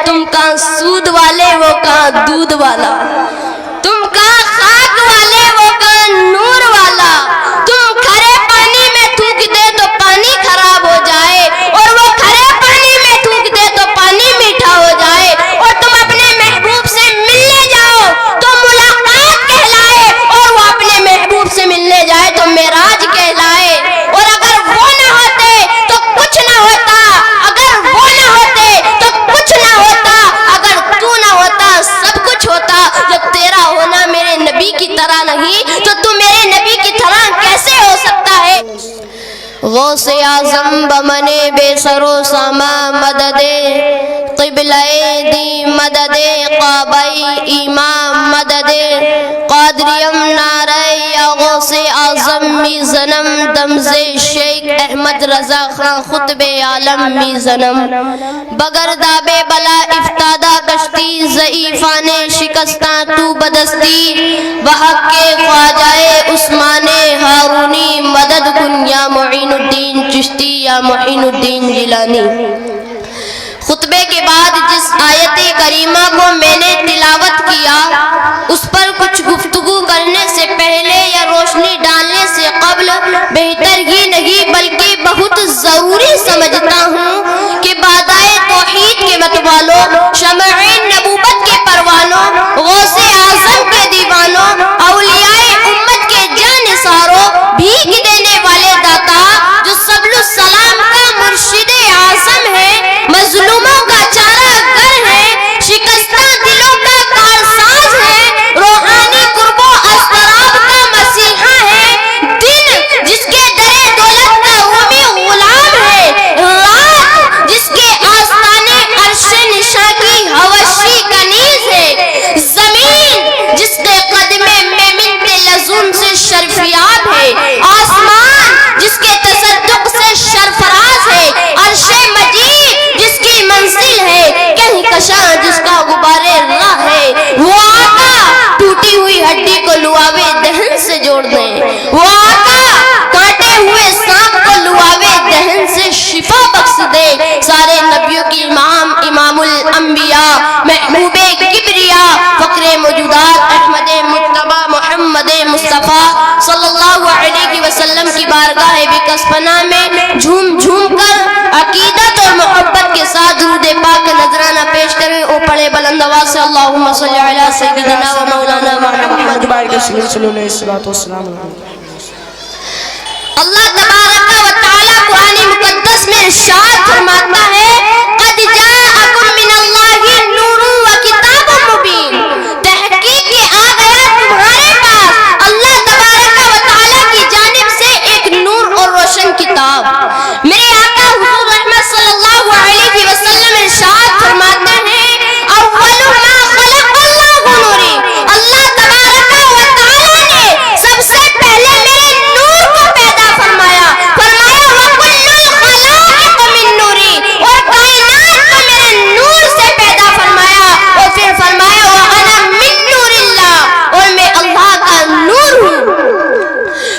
تم کہاں سود والے وہ کہاں دودھ والا، تم کہاں خاک والے وہ کہاں نور والا، تم کھرے پانی میں تھوک دے تو پانی خراب ہو جائے، اور وہ کھرے پانی میں تھوک دے تو پانی میٹھا ہو جائے، اور تم اپنے محبوب سے ملنے جاؤ تو ملاقات کہلائے، اور وہ اپنے محبوب سے ملنے جائے تو معراج کہلائے، اور اگر وہ نہ ہوتے تو کچھ نہ ہوتا، اگر وہ نہ ہوتے تو کچھ نہ ہوتا، اگر تو نہ ہوتا سب کچھ ہوتا، جب تیرا ہونا میرے نبی کی طرح نہیں تو تو میرے نبی کی طرح کیسے ہو سکتا ہے؟ غوث اعظم بمنے بے سر و ساما مدد قبلہ دی مدد قابئی امام مدد قادریم نعرہ یا غوث اعظم میزنم دمز شیخ احمد رضا خان خطب عالم میزنم بگرداب بلا افتادہ کشتی ضعیفان شکستاں تو بدستی بحق کے خواجہ عثمان ہارونی مدد کن یا معین الدین چشتی یا معین الدین جیلانی۔ خطبے کے بعد جس آیت کریمہ کو میں نے تلاوت کیا اس پر کچھ گفتگو کرنے سے پہلے یا روشنی ڈالنے سے قبل بہتر ہی نہیں بلکہ بہت ضروری سمجھتا ہوں کہ بادائے توحید کے متوالوں، شمع نبوت کے پروانوں، غوث اعظم کے دیوانوں، اولیاء امت کے جانثاروں، بھیک دینے والے داتا جو سبل السلام کا مرشد اعظم ہے، مظلوموں کا چارہ گر ہے، شکستہ دلوں کا کارساز ہے، روحانی قرب و اضطراب کا مسیحا ہے، دن جس کے در دولت کا رومی غلام ہے، رات جس کے آستانے عرش نشاں کی حوشی کنیز ہے، زمین جس کے قدم میں منت لزوم سے شرفیاب ہے، آسمان جس کے تصدق سے شرفراز ہے، عرش مجید جس کی منزل ہے، کہیں کشاں جس کا غبار راہ ہے، وہ آقا ٹوٹی ہوئی ہڈی کو لعابِ دہن سے جوڑ دیں، وہ آقا کاٹے ہوئے سانپ کو لعابِ دہن سے شفا بخش دے، سارے نبیوں کی امام، امام الانبیاء، محبوب کبریا، فخر موجودات احمد مجتبی محمد مصطفیٰ صلی اللہ علیہ وسلم کی بارگاہ بکسپنا میں جھوم جھوم کر عقیدت اور محبت کے ساتھ درود پاک نذرانہ پیش کریں۔ او پڑھے بلند آواز سے اللہم صلی علی سیدنا و مولانا محمد۔ اللہ تبارک و تعالی قرآن مقدس میں ارشاد فرماتا ہے قد جاءکم من اللہ نور و کتاب مبین، تحقیق یہ آ گیا تمہارے پاس اللہ تبارک و تعالی کی جانب سے ایک نور اور روشن کتاب۔ میرے آقا حضور رحمت صلی اللہ علیہ وسلم ارشاد فرماتے ہیں اول ما خلق اللہ نوری، اللہ تبارک و تعالی نے سب سے پہلے میرے نور کو پیدا فرمایا، فرمایا وَكُلُّ الْخَلَائِقِ مِن نُورِي، اور کائنات کو میرے نور سے پیدا فرمایا، اور پھر فرمایا وَأَنَا مِن نُورِ اللَّهِ، اور میں اللہ کا نور ہوں۔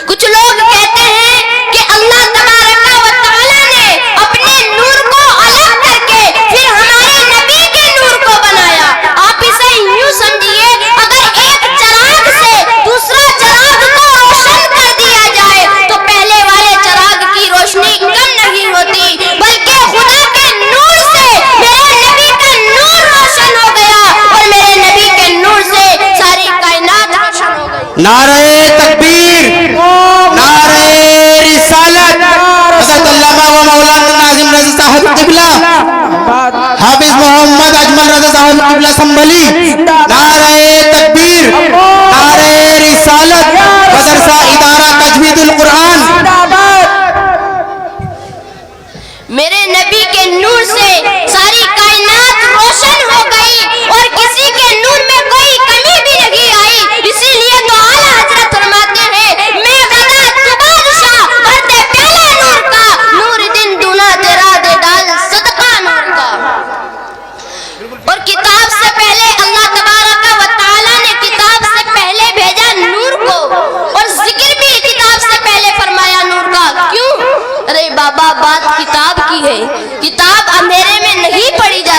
کچھ لوگ کہتے ہیں کہ اللہ تبارک و تعالی نے اپنے نور کو الگ کر کے پھر ہمارے نبی کے نور کو بنایا۔ آپ اسے یوں سمجھیے اگر ایک چراغ سے دوسرا چراغ کو روشن کر دیا جائے تو پہلے والے چراغ کی روشنی کم نہیں ہوتی، بلکہ خدا کے نور سے میرے نبی کا نور روشن ہو گیا، اور میرے نبی کے نور سے ساری کائنات روشن ہو گئی۔ نعرہ تکبیر، نعرہ رسالت، حضرت علامہ و مولانا ناظم رضا صاحب قبلہ، حافظ محمد اجمل رضا صاحب قبلہ سنبھلی، نعرہ تکبیر، نعرہ رسالت، مدرسہ ادارہ تجوید القرآن۔ میرے نبی کے نور سے ساری کائنات روشن ہو گئی اور کسی کے نور میں کوئی کمی بھی نہیں آئی، اسی لیے تو اعلیٰ حضرت فرماتے ہیں میں غدا تو بادشاہ بھرتے پیالہ نور کا، نور دن دونا تیرا دے ڈال صدقہ نور کا۔ اور کتاب سے پہلے اللہ تبارک و تعالی نے کتاب سے پہلے بھیجا نور کو، اور ذکر بھی کتاب سے پہلے فرمایا نور کا۔ کیوں؟ ارے بابا بات کتاب کی ہے، کتاب اندھیرے میں نہیں پڑھی جا